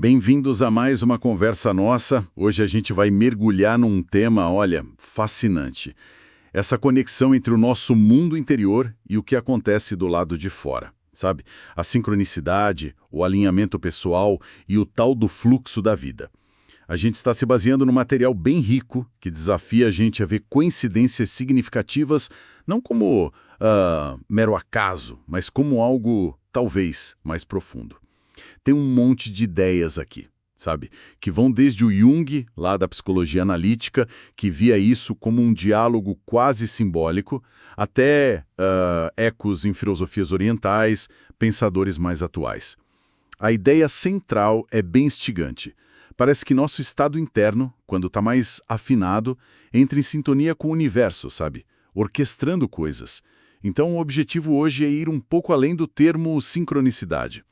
Bem-vindos a mais uma conversa nossa. Hoje a gente vai mergulhar num tema, olha, fascinante. Essa conexão entre o nosso mundo interior e o que acontece do lado de fora, sabe? A sincronicidade, o alinhamento pessoal e o tal do fluxo da vida. A gente está se baseando num material bem rico que desafia a gente a ver coincidências significativas não como mero acaso, mas como algo, talvez, mais profundo. Tem um monte de ideias aqui, sabe? Que vão desde o Jung, lá da psicologia analítica, que via isso como um diálogo quase simbólico, até ecos em filosofias orientais, pensadores mais atuais. A ideia central é bem instigante. Parece que nosso estado interno, quando está mais afinado, entra em sintonia com o universo, sabe? Orquestrando coisas. Então o objetivo hoje é ir um pouco além do termo sincronicidade.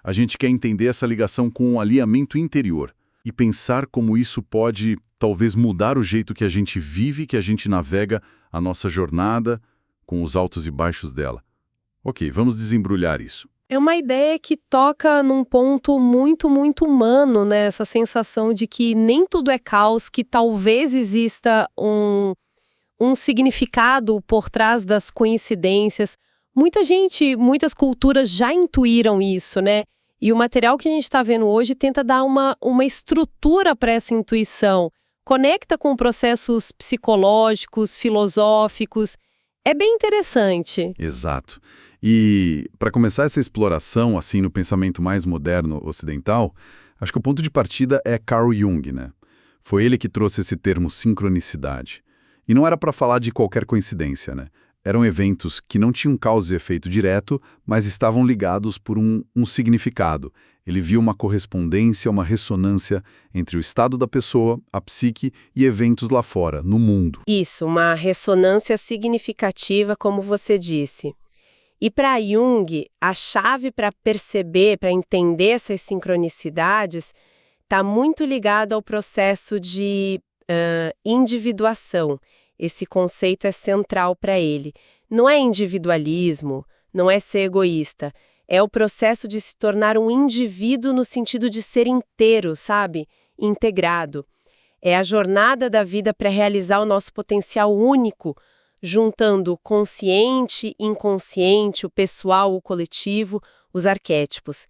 A gente quer entender essa ligação com o alinhamento interior e pensar como isso pode, talvez, mudar o jeito que a gente vive, que a gente navega a nossa jornada com os altos e baixos dela. Ok, vamos desembrulhar isso. É uma ideia que toca num ponto muito, muito humano, né? Essa sensação de que nem tudo é caos, que talvez exista um significado por trás das coincidências. Muita gente, muitas culturas já intuíram isso, né? E o material que a gente está vendo hoje tenta dar uma estrutura para essa intuição. Conecta com processos psicológicos, filosóficos. É bem interessante. Exato. E para começar essa exploração, assim, no pensamento mais moderno ocidental, acho que o ponto de partida é Carl Jung, né? Foi ele que trouxe esse termo sincronicidade. E não era para falar de qualquer coincidência, né? Eram eventos que não tinham causa e efeito direto, mas estavam ligados por um significado. Ele viu uma correspondência, uma ressonância entre o estado da pessoa, a psique e eventos lá fora, no mundo. Isso, uma ressonância significativa, como você disse. E para Jung, a chave para perceber, para entender essas sincronicidades, está muito ligada ao processo de individuação. Esse conceito é central para ele. Não é individualismo, não é ser egoísta. É o processo de se tornar um indivíduo no sentido de ser inteiro, sabe? Integrado. É a jornada da vida para realizar o nosso potencial único, juntando o consciente, inconsciente, o pessoal, o coletivo, os arquétipos.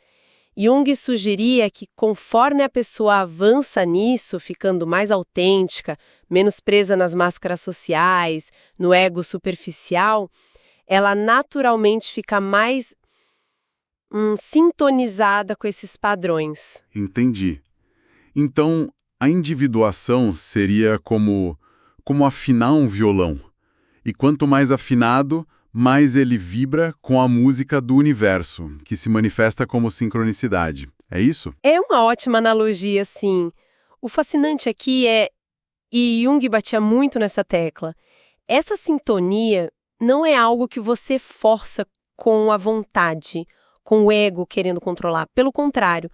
Jung sugeria que conforme a pessoa avança nisso, ficando mais autêntica, menos presa nas máscaras sociais, no ego superficial, ela naturalmente fica mais sintonizada com esses padrões. Entendi. Então, a individuação seria como afinar um violão. E quanto mais afinado, mais ele vibra com a música do universo, que se manifesta como sincronicidade. É isso? É uma ótima analogia, sim. O fascinante aqui e Jung batia muito nessa tecla, essa sintonia não é algo que você força com a vontade, com o ego querendo controlar. Pelo contrário,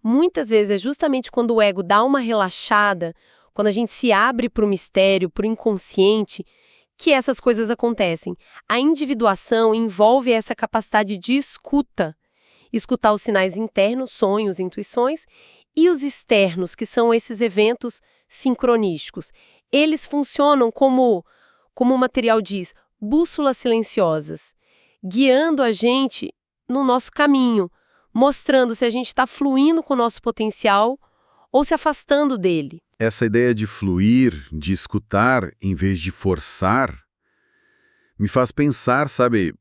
muitas vezes é justamente quando o ego dá uma relaxada, quando a gente se abre para o mistério, para o inconsciente, que essas coisas acontecem. A individuação envolve essa capacidade de escutar os sinais internos, sonhos, intuições, e os externos, que são esses eventos sincronísticos. Eles funcionam como o material diz, bússolas silenciosas, guiando a gente no nosso caminho, mostrando se a gente está fluindo com o nosso potencial ou se afastando dele. Essa ideia de fluir, de escutar em vez de forçar, me faz pensar, sabe,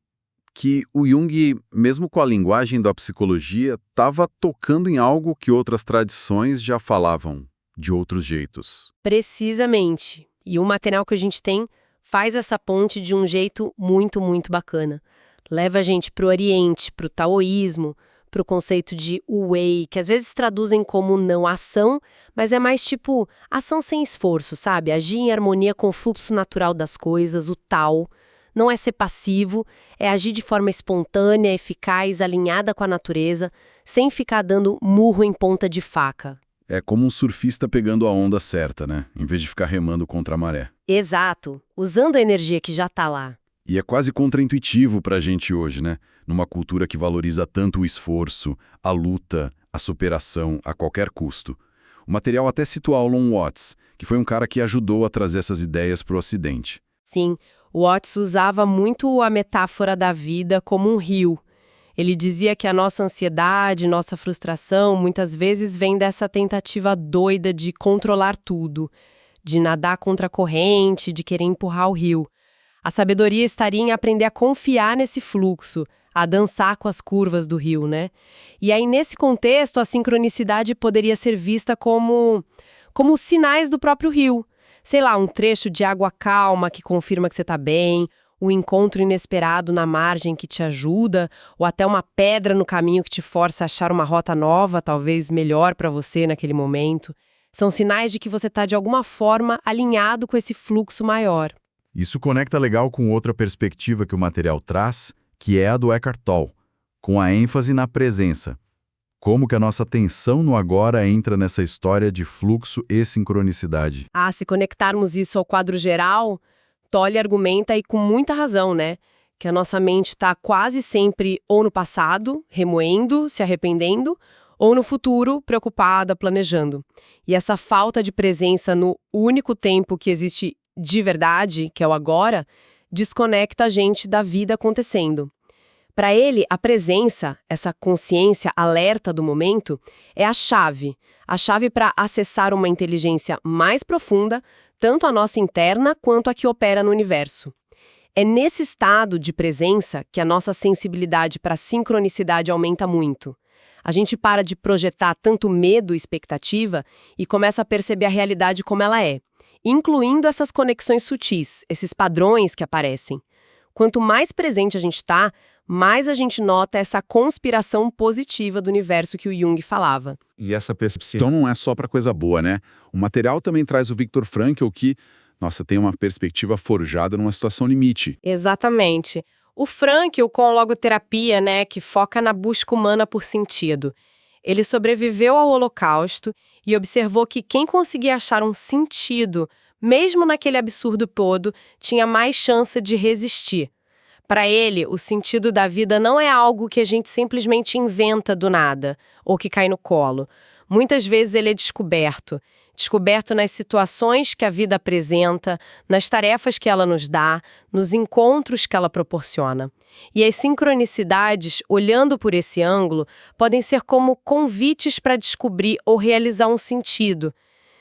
que o Jung, mesmo com a linguagem da psicologia, estava tocando em algo que outras tradições já falavam de outros jeitos. Precisamente. E o material que a gente tem faz essa ponte de um jeito muito, muito bacana. Leva a gente para o Oriente, para o taoísmo, para o conceito de Wu-Wei, que às vezes traduzem como não ação, mas é mais tipo ação sem esforço, sabe? Agir em harmonia com o fluxo natural das coisas, o Tao. Não é ser passivo, é agir de forma espontânea, eficaz, alinhada com a natureza, sem ficar dando murro em ponta de faca. É como um surfista pegando a onda certa, né? Em vez de ficar remando contra a maré. Exato, usando a energia que já está lá. E é quase contraintuitivo para a gente hoje, né? Numa cultura que valoriza tanto o esforço, a luta, a superação a qualquer custo. O material até citou Alan Watts, que foi um cara que ajudou a trazer essas ideias para o Ocidente. Sim, Watts usava muito a metáfora da vida como um rio. Ele dizia que a nossa ansiedade, nossa frustração, muitas vezes vem dessa tentativa doida de controlar tudo, de nadar contra a corrente, de querer empurrar o rio. A sabedoria estaria em aprender a confiar nesse fluxo, a dançar com as curvas do rio, né? E aí, nesse contexto, a sincronicidade poderia ser vista como os sinais do próprio rio. Sei lá, um trecho de água calma que confirma que você está bem, um encontro inesperado na margem que te ajuda, ou até uma pedra no caminho que te força a achar uma rota nova, talvez melhor para você naquele momento. São sinais de que você está, de alguma forma, alinhado com esse fluxo maior. Isso conecta legal com outra perspectiva que o material traz, que é a do Eckhart Tolle, com a ênfase na presença. Como que a nossa atenção no agora entra nessa história de fluxo e sincronicidade? Se conectarmos isso ao quadro geral, Tolle argumenta, e com muita razão, né? Que a nossa mente está quase sempre ou no passado, remoendo, se arrependendo, ou no futuro, preocupada, planejando. E essa falta de presença no único tempo que existe de verdade, que é o agora, desconecta a gente da vida acontecendo. Para ele, a presença, essa consciência alerta do momento, é a chave para acessar uma inteligência mais profunda, tanto a nossa interna quanto a que opera no universo. É nesse estado de presença que a nossa sensibilidade para a sincronicidade aumenta muito. A gente para de projetar tanto medo e expectativa e começa a perceber a realidade como ela é, incluindo essas conexões sutis, esses padrões que aparecem. Quanto mais presente a gente está, mais a gente nota essa conspiração positiva do universo que o Jung falava. E essa percepção não é só para coisa boa, né? O material também traz o Viktor Frankl que, tem uma perspectiva forjada numa situação limite. Exatamente. O Frankl com logoterapia, né, que foca na busca humana por sentido. Ele sobreviveu ao Holocausto e observou que quem conseguia achar um sentido, mesmo naquele absurdo todo, tinha mais chance de resistir. Para ele, o sentido da vida não é algo que a gente simplesmente inventa do nada, ou que cai no colo. Muitas vezes ele é descoberto nas situações que a vida apresenta, nas tarefas que ela nos dá, nos encontros que ela proporciona. E as sincronicidades, olhando por esse ângulo, podem ser como convites para descobrir ou realizar um sentido.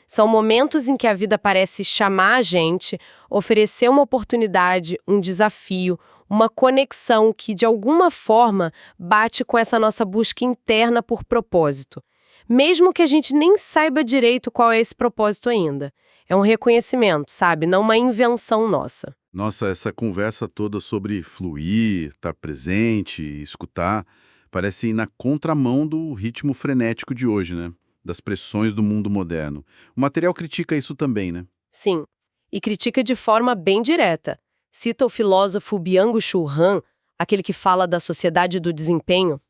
São momentos em que a vida parece chamar a gente, oferecer uma oportunidade, um desafio, uma conexão que, de alguma forma, bate com essa nossa busca interna por propósito. Mesmo que a gente nem saiba direito qual é esse propósito ainda. É um reconhecimento, sabe? Não uma invenção nossa. Nossa, essa conversa toda sobre fluir, estar presente, escutar, parece ir na contramão do ritmo frenético de hoje, né? Das pressões do mundo moderno. O material critica isso também, né? Sim, e critica de forma bem direta. Cita o filósofo Byung-Chul Han, aquele que fala da sociedade do desempenho.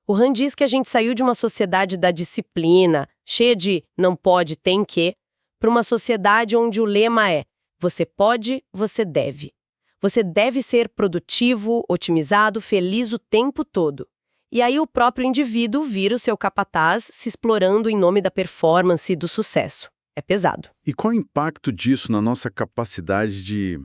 O Han diz que a gente saiu de uma sociedade da disciplina, cheia de não pode, tem que, para uma sociedade onde o lema é você pode, você deve. Você deve ser produtivo, otimizado, feliz o tempo todo. E aí o próprio indivíduo vira o seu capataz se explorando em nome da performance e do sucesso. É pesado. E qual o impacto disso na nossa capacidade de,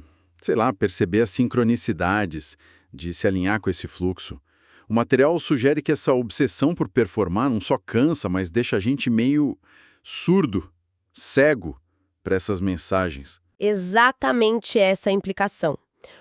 perceber as sincronicidades, de se alinhar com esse fluxo? O material sugere que essa obsessão por performar não só cansa, mas deixa a gente meio surdo, cego para essas mensagens. Exatamente essa a implicação.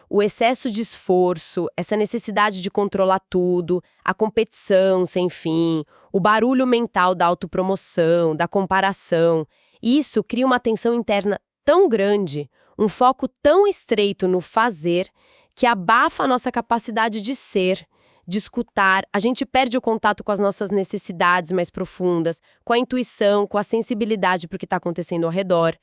O excesso de esforço, essa necessidade de controlar tudo, a competição sem fim, o barulho mental da autopromoção, da comparação, isso cria uma tensão interna tão grande, um foco tão estreito no fazer, que abafa a nossa capacidade de ser, de escutar. A gente perde o contato com as nossas necessidades mais profundas, com a intuição, com a sensibilidade para o que está acontecendo ao redor.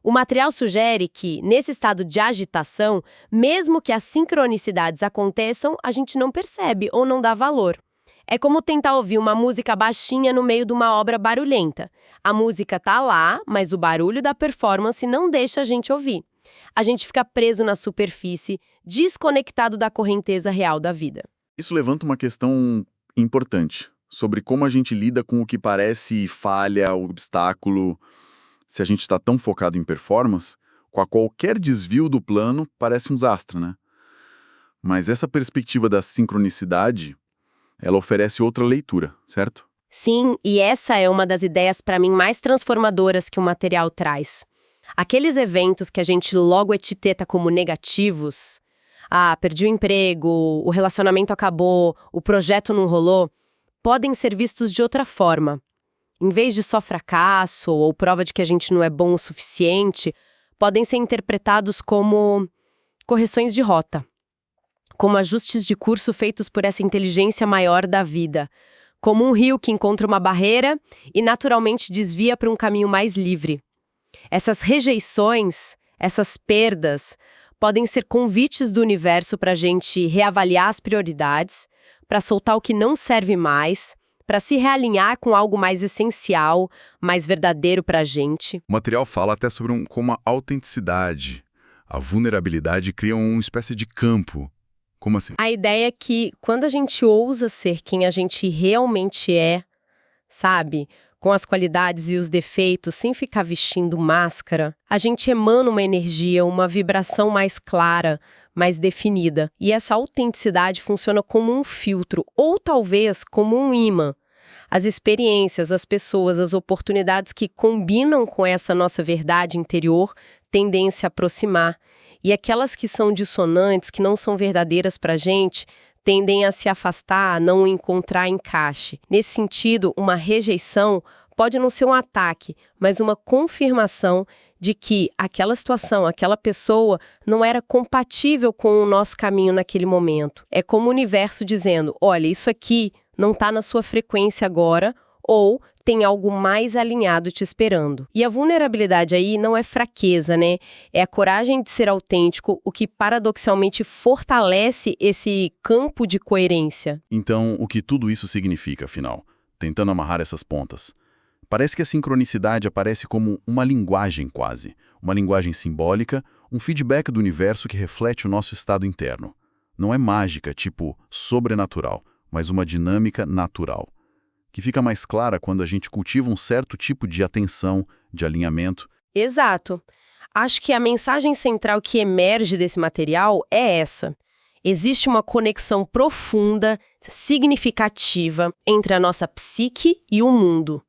O material sugere que, nesse estado de agitação, mesmo que as sincronicidades aconteçam, a gente não percebe ou não dá valor. É como tentar ouvir uma música baixinha no meio de uma obra barulhenta. A música tá lá, mas o barulho da performance não deixa a gente ouvir. A gente fica preso na superfície, desconectado da correnteza real da vida. Isso levanta uma questão importante. sobre como a gente lida com o que parece falha, obstáculo. Se a gente está tão focado em performance, qualquer desvio do plano parece um desastre, né? Mas essa perspectiva da sincronicidade, ela oferece outra leitura, certo? Sim, e essa é uma das ideias para mim mais transformadoras que o material traz. Aqueles eventos que a gente logo etiqueta como negativos, perdi o emprego, o relacionamento acabou, o projeto não rolou, podem ser vistos de outra forma. Em vez de só fracasso ou prova de que a gente não é bom o suficiente, podem ser interpretados como correções de rota, como ajustes de curso feitos por essa inteligência maior da vida, como um rio que encontra uma barreira e naturalmente desvia para um caminho mais livre. Essas rejeições, essas perdas, podem ser convites do universo para a gente reavaliar as prioridades, para soltar o que não serve mais, para se realinhar com algo mais essencial, mais verdadeiro para a gente. O material fala até sobre como a autenticidade, a vulnerabilidade criam uma espécie de campo. Como assim? A ideia é que quando a gente ousa ser quem a gente realmente é, sabe? Com as qualidades e os defeitos, sem ficar vestindo máscara, a gente emana uma energia, uma vibração mais clara, mais definida. E essa autenticidade funciona como um filtro, ou talvez como um imã. As experiências, as pessoas, as oportunidades que combinam com essa nossa verdade interior tendem a se aproximar. E aquelas que são dissonantes, que não são verdadeiras para a gente, tendem a se afastar, a não encontrar encaixe. Nesse sentido, uma rejeição pode não ser um ataque, mas uma confirmação de que aquela situação, aquela pessoa não era compatível com o nosso caminho naquele momento. É como o universo dizendo, olha, isso aqui não está na sua frequência agora, ou tem algo mais alinhado te esperando. E a vulnerabilidade aí não é fraqueza, né? É a coragem de ser autêntico, o que paradoxalmente fortalece esse campo de coerência. Então, o que tudo isso significa, afinal? Tentando amarrar essas pontas. Parece que a sincronicidade aparece como uma linguagem quase, uma linguagem simbólica, um feedback do universo que reflete o nosso estado interno. Não é mágica, tipo sobrenatural, mas uma dinâmica natural, que fica mais clara quando a gente cultiva um certo tipo de atenção, de alinhamento. Exato. Acho que a mensagem central que emerge desse material é essa. Existe uma conexão profunda, significativa entre a nossa psique e o mundo.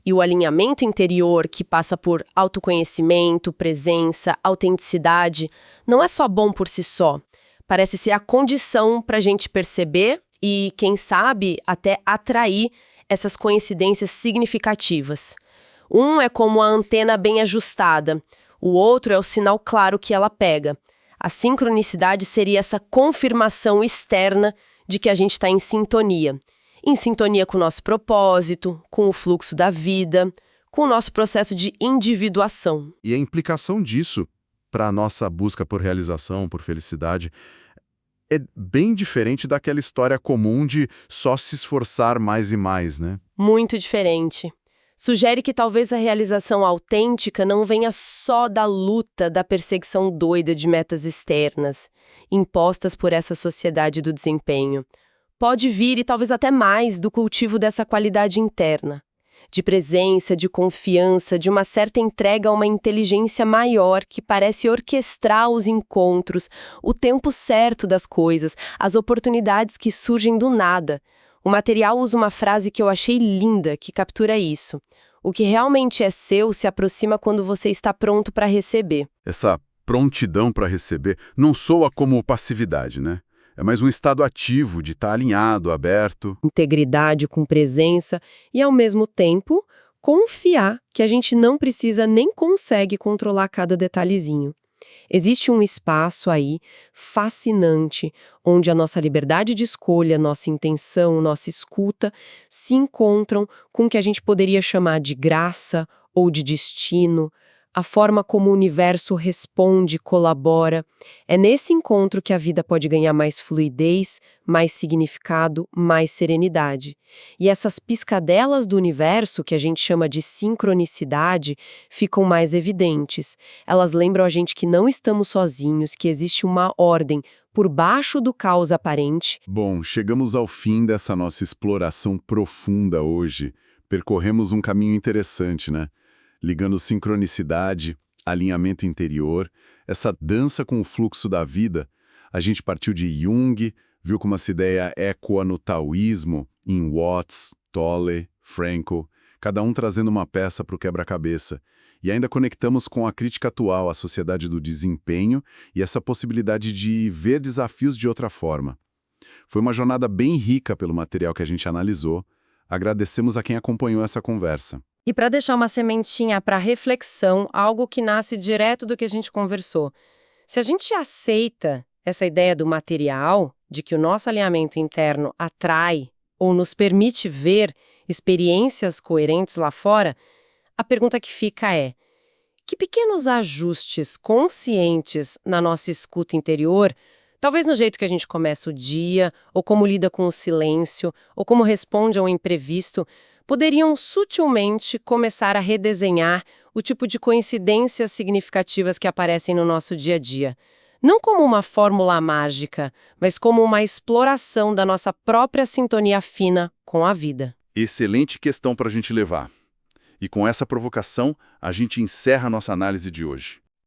E o alinhamento interior, que passa por autoconhecimento, presença, autenticidade, não é só bom por si só. Parece ser a condição para a gente perceber e, quem sabe, até atrair essas coincidências significativas. Um é como a antena bem ajustada, o outro é o sinal claro que ela pega. A sincronicidade seria essa confirmação externa de que a gente está em sintonia com o nosso propósito, com o fluxo da vida, com o nosso processo de individuação. E a implicação disso para a nossa busca por realização, por felicidade, é bem diferente daquela história comum de só se esforçar mais e mais, né? Muito diferente. Sugere que talvez a realização autêntica não venha só da luta, da perseguição doida de metas externas, impostas por essa sociedade do desempenho. Pode vir, e talvez até mais, do cultivo dessa qualidade interna, de presença, de confiança, de uma certa entrega a uma inteligência maior que parece orquestrar os encontros, o tempo certo das coisas, as oportunidades que surgem do nada. O material usa uma frase que eu achei linda, que captura isso. O que realmente é seu se aproxima quando você está pronto para receber. Essa prontidão para receber não soa como passividade, né? É mais um estado ativo de estar alinhado, aberto. Integridade com presença e, ao mesmo tempo, confiar que a gente não precisa nem consegue controlar cada detalhezinho. Existe um espaço aí fascinante, onde a nossa liberdade de escolha, nossa intenção, nossa escuta se encontram com o que a gente poderia chamar de graça ou de destino, a forma como o universo responde, colabora. É nesse encontro que a vida pode ganhar mais fluidez, mais significado, mais serenidade. E essas piscadelas do universo, que a gente chama de sincronicidade, ficam mais evidentes. Elas lembram a gente que não estamos sozinhos, que existe uma ordem por baixo do caos aparente. Bom, chegamos ao fim dessa nossa exploração profunda hoje. Percorremos um caminho interessante, né? Ligando sincronicidade, alinhamento interior, essa dança com o fluxo da vida. A gente partiu de Jung, viu como essa ideia ecoa no taoísmo, em Watts, Tolle, Frankl, cada um trazendo uma peça para o quebra-cabeça. E ainda conectamos com a crítica atual à sociedade do desempenho e essa possibilidade de ver desafios de outra forma. Foi uma jornada bem rica pelo material que a gente analisou. Agradecemos a quem acompanhou essa conversa. E para deixar uma sementinha para reflexão, algo que nasce direto do que a gente conversou. Se a gente aceita essa ideia do material, de que o nosso alinhamento interno atrai ou nos permite ver experiências coerentes lá fora, a pergunta que fica é: que pequenos ajustes conscientes na nossa escuta interior, talvez no jeito que a gente começa o dia, ou como lida com o silêncio, ou como responde ao imprevisto, poderiam sutilmente começar a redesenhar o tipo de coincidências significativas que aparecem no nosso dia a dia? Não como uma fórmula mágica, mas como uma exploração da nossa própria sintonia fina com a vida. Excelente questão para a gente levar. E com essa provocação, a gente encerra a nossa análise de hoje.